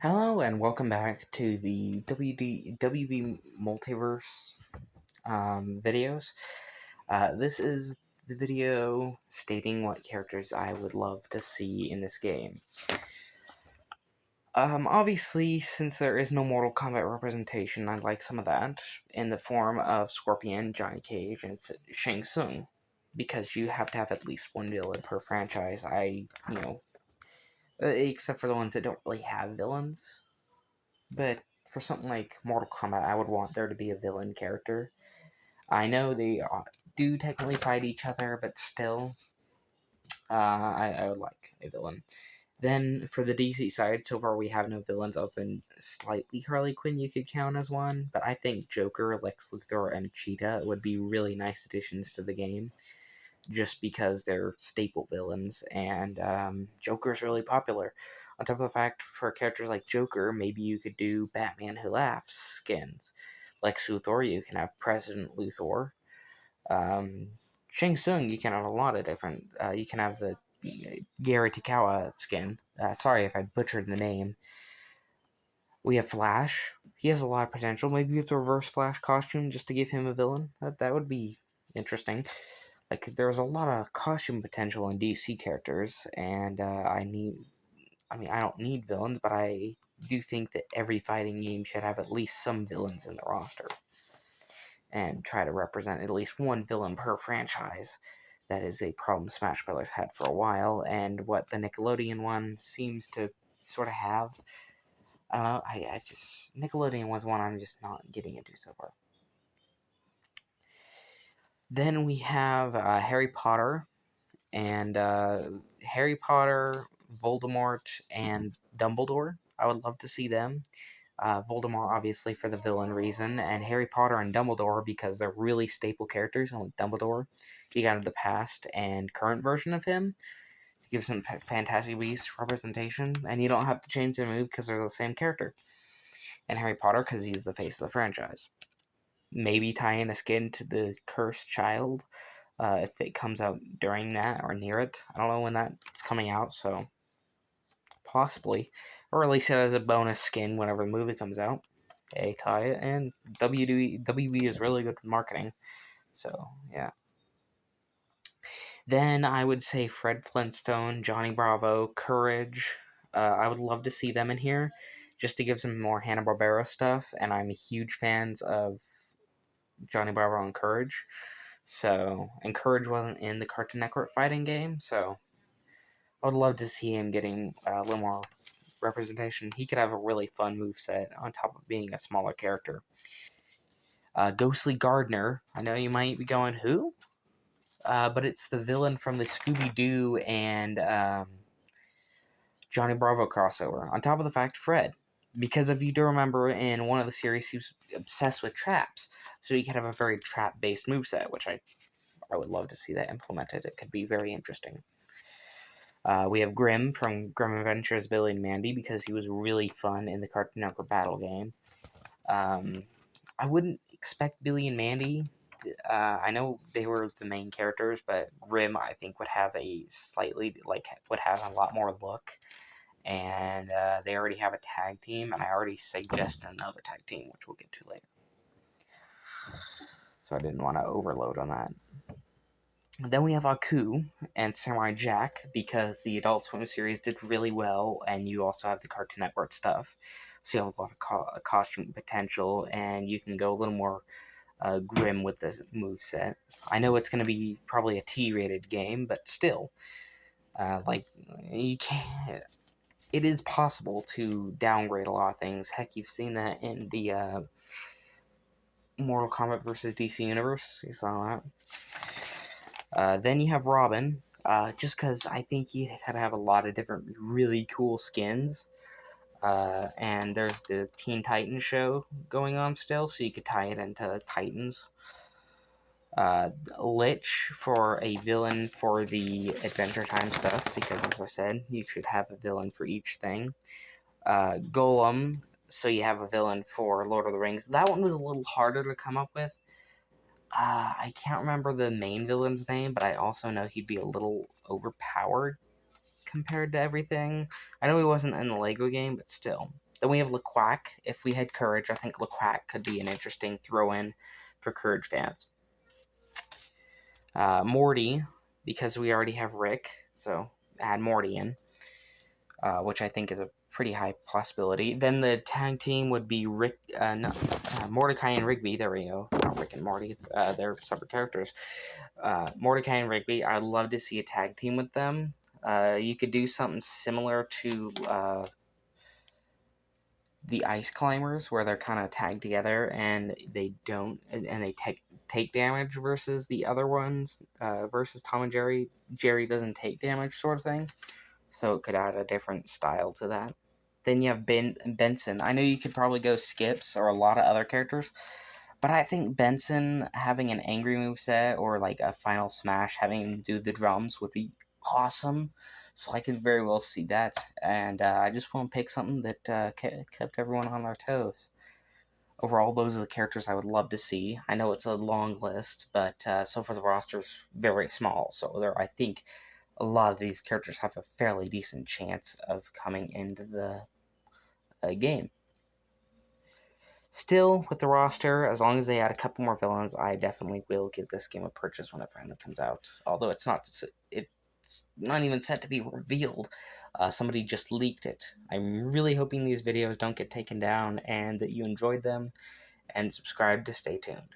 Hello and welcome back to the WB Multiverse videos. This is the video stating what characters I would love to see in this game. Obviously, since there is no Mortal Kombat representation, I'd like some of that in the form of Scorpion, Johnny Cage, and Shang Tsung. Because you have to have at least one villain per franchise. Except for the ones that don't really have villains. But for something like Mortal Kombat, I would want there to be a villain character. I know they do technically fight each other, but still, I would like a villain. Then for the DC side, so far we have no villains other than slightly Harley Quinn you could count as one, but I think Joker, Lex Luthor, and Cheetah would be really nice additions to the game, just because they're staple villains, and Joker's really popular. On top of the fact, for characters like Joker, maybe you could do Batman Who Laughs skins. Lex Luthor, you can have President Luthor. Shang Tsung, you can have a lot of different. You can have the Gary Takawa skin. Sorry if I butchered the name. We have Flash. He has a lot of potential. Maybe it's a reverse Flash costume just to give him a villain. That would be interesting. Like, there's a lot of costume potential in DC characters, and I don't need villains, but I do think that every fighting game should have at least some villains in the roster, and try to represent at least one villain per franchise. That is a problem Smash Brothers had for a while, and what the Nickelodeon one seems to sort of have. I don't know, Nickelodeon was one I'm just not getting into so far. Then we have Harry Potter, and Harry Potter, Voldemort, and Dumbledore. I would love to see them. Voldemort, obviously, for the villain reason, and Harry Potter and Dumbledore because they're really staple characters. And with Dumbledore, you got the past and current version of him to give some Fantastic Beasts representation, and you don't have to change their move because they're the same character. And Harry Potter because he's the face of the franchise. Maybe tie in a skin to the cursed child if it comes out during that or near it. I don't know when that's coming out, so possibly. Or release it as a bonus skin whenever the movie comes out. Hey, tie it, and WB is really good with marketing, so yeah. Then I would say Fred Flintstone, Johnny Bravo, Courage. I would love to see them in here, just to give some more Hanna-Barbera stuff, and I'm huge fans of Johnny Bravo and Courage. So, and Courage wasn't in the Cartoon Network fighting game, so I would love to see him getting a little more representation. He could have a really fun moveset on top of being a smaller character. Ghostly Gardner. I know you might be going, who? But it's the villain from the Scooby-Doo and Johnny Bravo crossover. On top of the fact, Fred. Because if you do remember, in one of the series, he was obsessed with traps. So he could have a very trap-based moveset, which I would love to see that implemented. It could be very interesting. We have Grim from Grim Adventures Billy and Mandy because he was really fun in the Cartoon Network battle game. I wouldn't expect Billy and Mandy. I know they were the main characters, but Grim I think would have a lot more look. And they already have a tag team, and I already suggested another tag team, which we'll get to later. So I didn't want to overload on that. Then we have Aku and Samurai Jack because the Adult Swim series did really well, and you also have the Cartoon Network stuff. So you have a lot of costume potential, and you can go a little more grim with this moveset. I know it's going to be probably a T-rated game, but still, you can't. It is possible to downgrade a lot of things. Heck, you've seen that in the Mortal Kombat vs. DC Universe. You saw that. Then you have Robin, just because I think you gotta have a lot of different really cool skins. And there's the Teen Titans show going on still, so you could tie it into Titans. Lich for a villain for the Adventure Time stuff, because as I said, you should have a villain for each thing. Golem, so you have a villain for Lord of the Rings. That one was a little harder to come up with. I can't remember the main villain's name, but I also know he'd be a little overpowered. compared to everything. I know he wasn't in the Lego game, but still. Then we have LeQuack. If we had Courage, I think LeQuack could be an interesting throw-in for Courage fans. Morty, because we already have Rick, so add Morty in, which I think is a pretty high possibility. Then the tag team would be Mordecai and Rigby. There we go. Not Rick and Morty. They're separate characters. Mordecai and Rigby. I'd love to see a tag team with them. You could do something similar to the Ice Climbers, where they're kind of tagged together and they take damage versus the other ones, versus Tom and Jerry. Jerry doesn't take damage, sort of thing. So it could add a different style to that. Then you have Benson. I know you could probably go Skips or a lot of other characters, but I think Benson having an angry moveset or like a final smash having him do the drums would be awesome. So I could very well see that. And I just want to pick something that kept everyone on their toes. Overall, those are the characters I would love to see. I know it's a long list, but so far the roster's very small. So I think a lot of these characters have a fairly decent chance of coming into the game. Still, with the roster, as long as they add a couple more villains, I definitely will give this game a purchase when it finally comes out. Although it's not even set to be revealed. Somebody just leaked it. I'm really hoping these videos don't get taken down and that you enjoyed them, and subscribe to stay tuned.